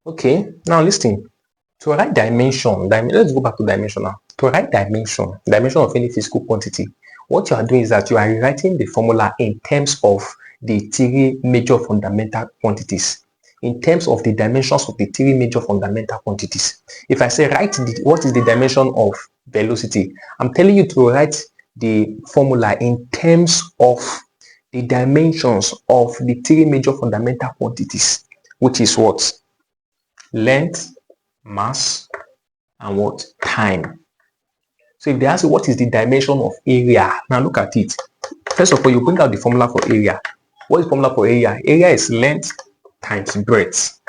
Okay, now listen. To write dimension, let's go back to dimension now. To write dimension of any physical quantity, what you are doing is that you are rewriting the formula in terms of the three major fundamental quantities, in terms of the dimensions of the three major fundamental quantities. If I say what is the dimension of velocity, I'm telling you to write the formula in terms of the dimensions of the three major fundamental quantities, which is what? Length, mass, and what? Time. So if they ask you what is the dimension of area, now look at it. First of all, you bring out the formula for area. What is the formula for area? Area is length times breadth.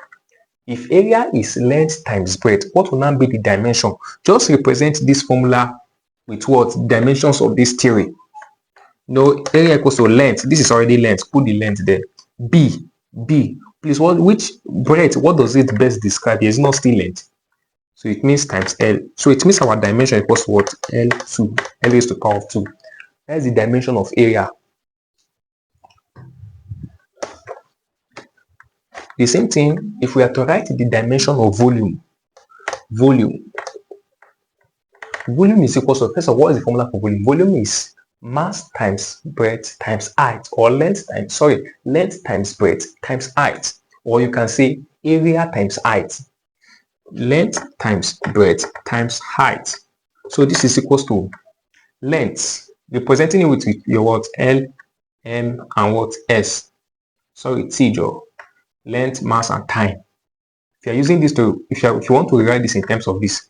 If area is length times breadth, what will now be the dimension? Just represent this formula with what? Dimensions of this theory. No, area equals to length. This is already length. Put the length there. B. Please, which breadth? What does it best describe? Here is not still length. So it means times L. So it means our dimension equals to what? L2. L raised to the power of 2. That is the dimension of area. The same thing, if we are to write the dimension of volume is equal to, first of all, what is the formula for volume? Volume is mass times breadth times height, or length times breadth times height. Or you can say area times height. Length times breadth times height. So this is equals to length, representing it with your what? L, M, and what? S. Sorry, T, Joe. Length, mass, and time. If you are using this if you want to rewrite this in terms of this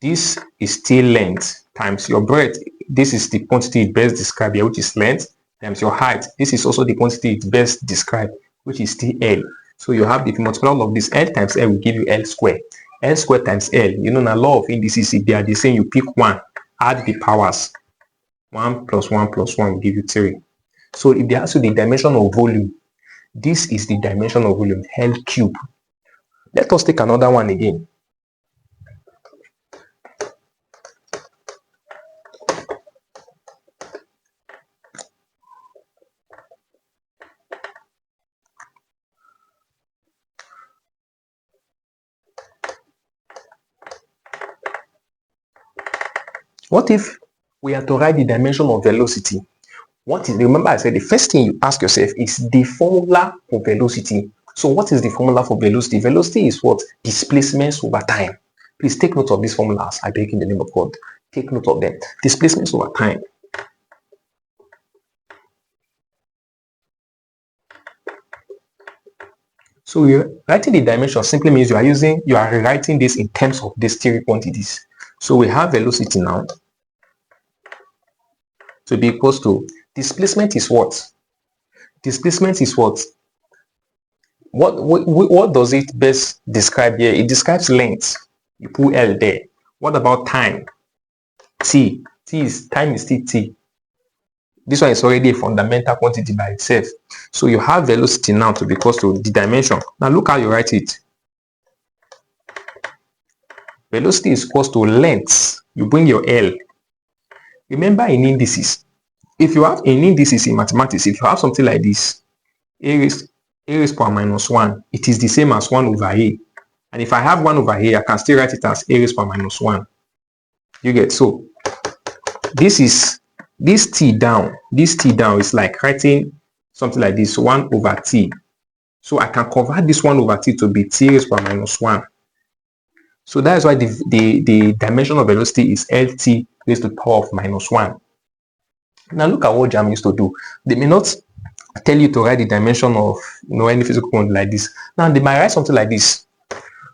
is still length times your breadth. This is the quantity it best described here, which is length, times your height. This is also the quantity it best described, which is still L. So you have, if you multiply all of this, L times L will give you L squared. L squared times L. You know, now law of indices, if they are the same, you pick one, add the powers. 1 plus 1 plus 1 will give you 3. So if they ask you the dimension of volume, this is the dimension of volume, L cube. Let us take another one again. What if we are to write the dimension of velocity? Remember I said the first thing you ask yourself is the formula for velocity. So what is the formula for velocity? Velocity is what? Displacements over time. Please take note of these formulas. I beg in the name of God. Take note of them. Displacements over time. So writing the dimension simply means you are rewriting this in terms of these three quantities. So we have velocity now to be equals to displacement is what? Displacement is what? What does it best describe here? It describes length. You put L there. What about time? T. Time is still T. This one is already a fundamental quantity by itself. So you have velocity now to be equals to the dimension. Now look how you write it. Velocity is equals to length. You bring your L. Remember in indices, if you have in indices in mathematics, if you have something like this, a raised power minus 1, it is the same as 1 over a. And if I have 1 over a, I can still write it as a raised power minus 1. You get? So this t down is like writing something like this, 1 over t. So I can convert this 1 over t to be t raised power minus 1. So that is why the dimension of velocity is lt raised to the power of minus 1. Now look at what JAMB used to do. They may not tell you to write the dimension of any physical quantity like this. Now they might write something like this.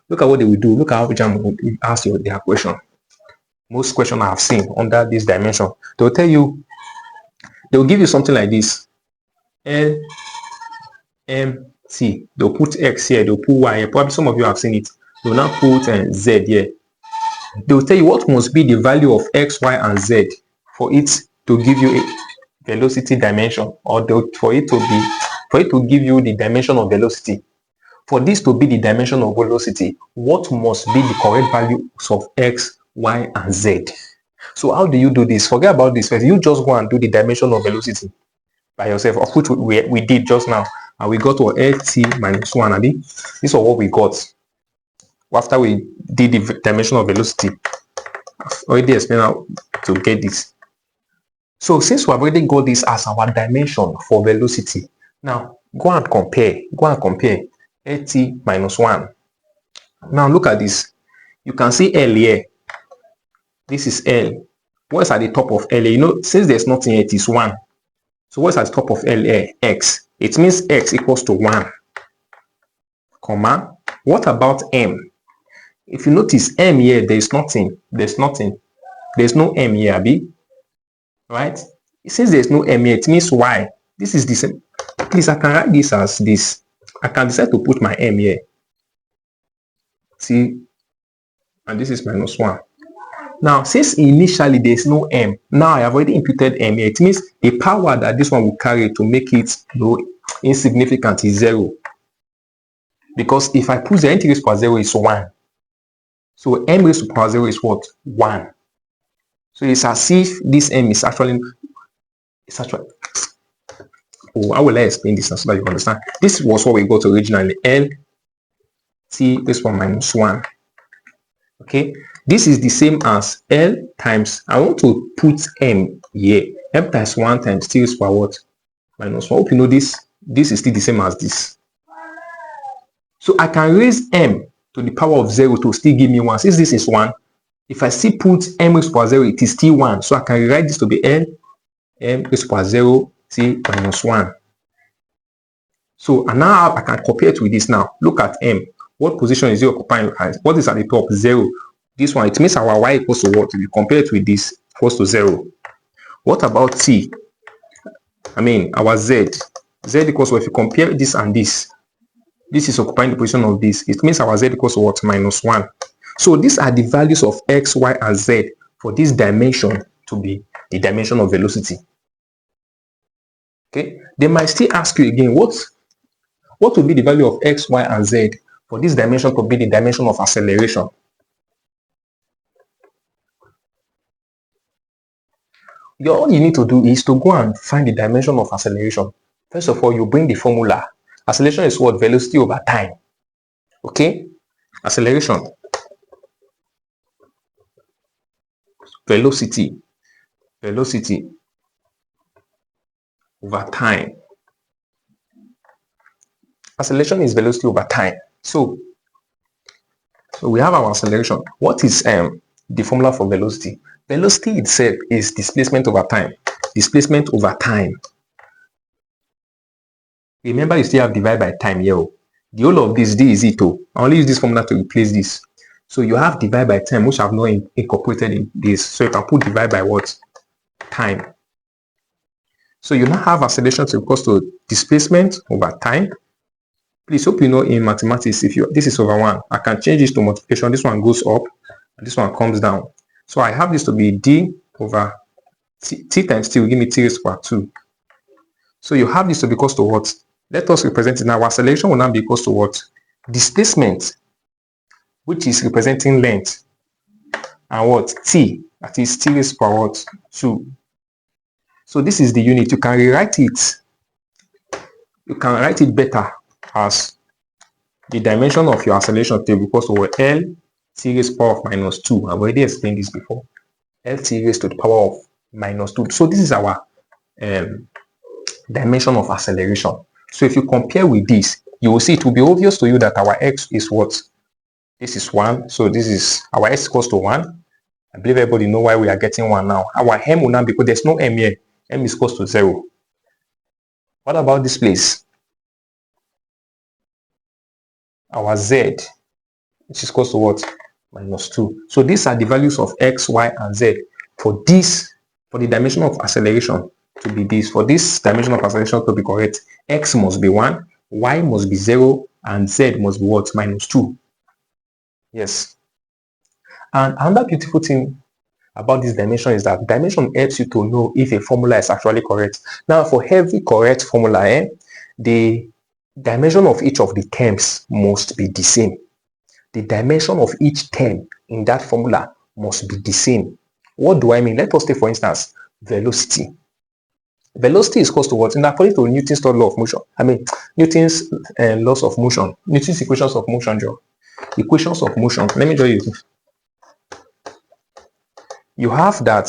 Look at what they will do. Look at how JAMB will ask you their question. Most questions I have seen under this dimension, they will tell you, they will give you something like this. L, M, T. They'll put X here, they'll put Y here. Probably some of you have seen it. They'll now put Z here. They will tell you what must be the value of X, Y, and Z for it to give you a velocity dimension, or for it to give you the dimension of velocity. For this to be the dimension of velocity, what must be the correct values of X, Y, and Z? So how do you do this? Forget about this first. You just go and do the dimension of velocity by yourself, of which we did just now, and we got to LT minus 1. This is what we got. after we did the dimension of velocity. I've already explained how to get this. So since we have already got this as our dimension for velocity, now go and compare at minus 1. Now look at this. You can see L here. This is L. What's at the top of L? You know, since there's nothing here, it is 1. So what's at the top of L here? X. It means X equals to 1. Comma. What about M? If you notice M here, there's nothing. There's nothing. There's no M here, Abi. Right? Since there's no M here, it means Y. This is the same. Please, I can write this as this. I can decide to put my M here. See? And this is minus 1. Now, since initially there's no M, now I have already imputed M here. It means the power that this one will carry to make it insignificant is 0. Because if I put 0, n raised to the power 0 is 1. So m raised to the power 0 is what? 1. So it's as if this m is actually, oh, how will I explain this so that you understand? This was what we got originally, L t raised to the power minus 1. Okay, this is the same as L times, I want to put m here, m times 1 times t raised to the power what? Minus 1. Hope you know this. This is still the same as this. So I can raise m to the power of 0 to still give me 1. Since this is 1, if I still put m raised to the power 0, it is still 1. So I can rewrite this to be L m raised to the power 0 t minus 1. So and now I can compare it with this now. Look at m. What position is it occupying? What is at the top? 0. This one, it means our y equals to what? If you compare it with this, equals to 0. What about t? I mean, our z. Z equals to, if you compare this and this, this is occupying the position of this. It means our z equals to what? Minus 1. So these are the values of x, y, and z for this dimension to be the dimension of velocity. Okay. They might still ask you again, what will be the value of x, y, and z for this dimension to be the dimension of acceleration? All you need to do is to go and find the dimension of acceleration. First of all, you bring the formula. Acceleration is what? Velocity over time. Okay? Acceleration. Velocity over time. Acceleration is velocity over time. So we have our acceleration. What is the formula for velocity? Velocity itself is displacement over time. Displacement over time. Remember, you still have divide by time here. The whole of this d is it. I only use this formula to replace this. So you have divide by time, which I have not incorporated in this. So you can put divide by what? Time. So you now have acceleration equals to displacement over time. Please hope you know in mathematics, if this is over 1, I can change this to multiplication. This one goes up and this one comes down. So I have this to be d over t times t will give me t raised to the power 2. So you have this to be equals to what? Let us represent it now. Acceleration will now be equals to what? Displacement, which is representing length, and what? T, that is t raised to the power what? 2. So this is the unit. You can rewrite it. You can write it better as the dimension of your acceleration to be equals to what? L t raised to the power of minus 2. I've already explained this before. L t raised to the power of minus 2. So this is our dimension of acceleration. So if you compare with this, you will see it will be obvious to you that our x is what? This is 1. So this is our x equals to 1. I believe everybody know why we are getting 1 now. Our m will now, because there's no m here, m is equals to 0. What about this place? Our z, which is equals to what? Minus 2. So these are the values of x, y, and z for this, for the dimension of acceleration to be this. For this dimension of acceleration to be correct, x must be 1, y must be 0, and z must be what? Minus 2. Yes. And another beautiful thing about this dimension is that dimension helps you to know if a formula is actually correct. Now, for every correct formula, the dimension of each of the terms must be the same. The dimension of each term in that formula must be the same. What do I mean? Let us take, for instance, velocity. Velocity is equal to what? And according to Newton's third law of motion, Newton's laws of motion, Newton's equations of motion, Joe. equations of motion. Let me show you. You have that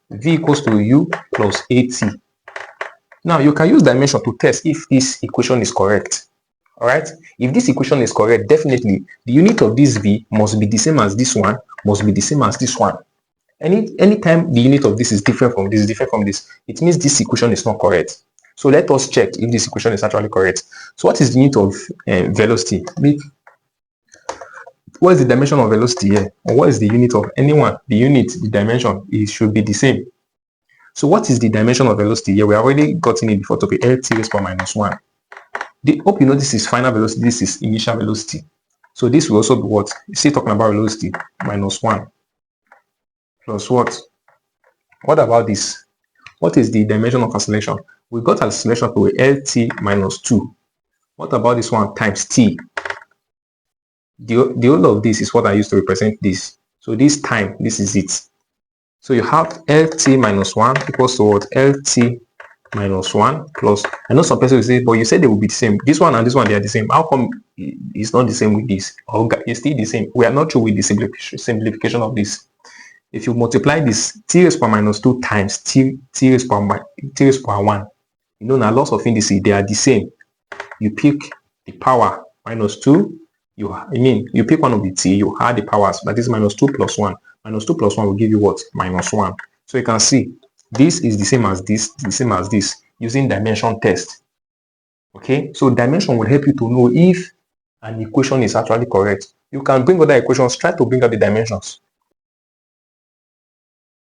v equals to u plus at. Now you can use dimension to test if this equation is correct. All right, if this equation is correct, definitely the unit of this v must be the same as this one, must be the same as this one. Anytime the unit of this is different from this, it means this equation is not correct. So let us check if this equation is actually correct. So what is the unit of velocity? What is the dimension of velocity here? Or what is the unit of anyone? The unit, the dimension, it should be the same. So what is the dimension of velocity here? We have already gotten it before to be lt raised to minus 1. Hope you know this is final velocity, this is initial velocity. So this will also be what? Still talking about velocity, minus 1 plus what? What about this? What is the dimension of acceleration? We got acceleration to lt minus 2. What about this one times t? The whole of this is what I used to represent this. So this time, this is it. So you have lt minus 1 equals to what? Lt minus 1 plus, I know some people will say, but you said they will be the same. This one and this one, they are the same. How come it's not the same with this? Or it's still the same? We are not sure with the simplification of this. If you multiply this t raised power minus 2 times t raised power 1, you know now lots of indices, they are the same. You pick the power minus 2, you pick one of the t, you add the powers, that is minus 2 plus 1. Minus 2 plus 1 will give you what? Minus 1. So you can see this is the same as this, the same as this, using dimension test. Okay, so dimension will help you to know if an equation is actually correct. You can bring other equations, try to bring out the dimensions.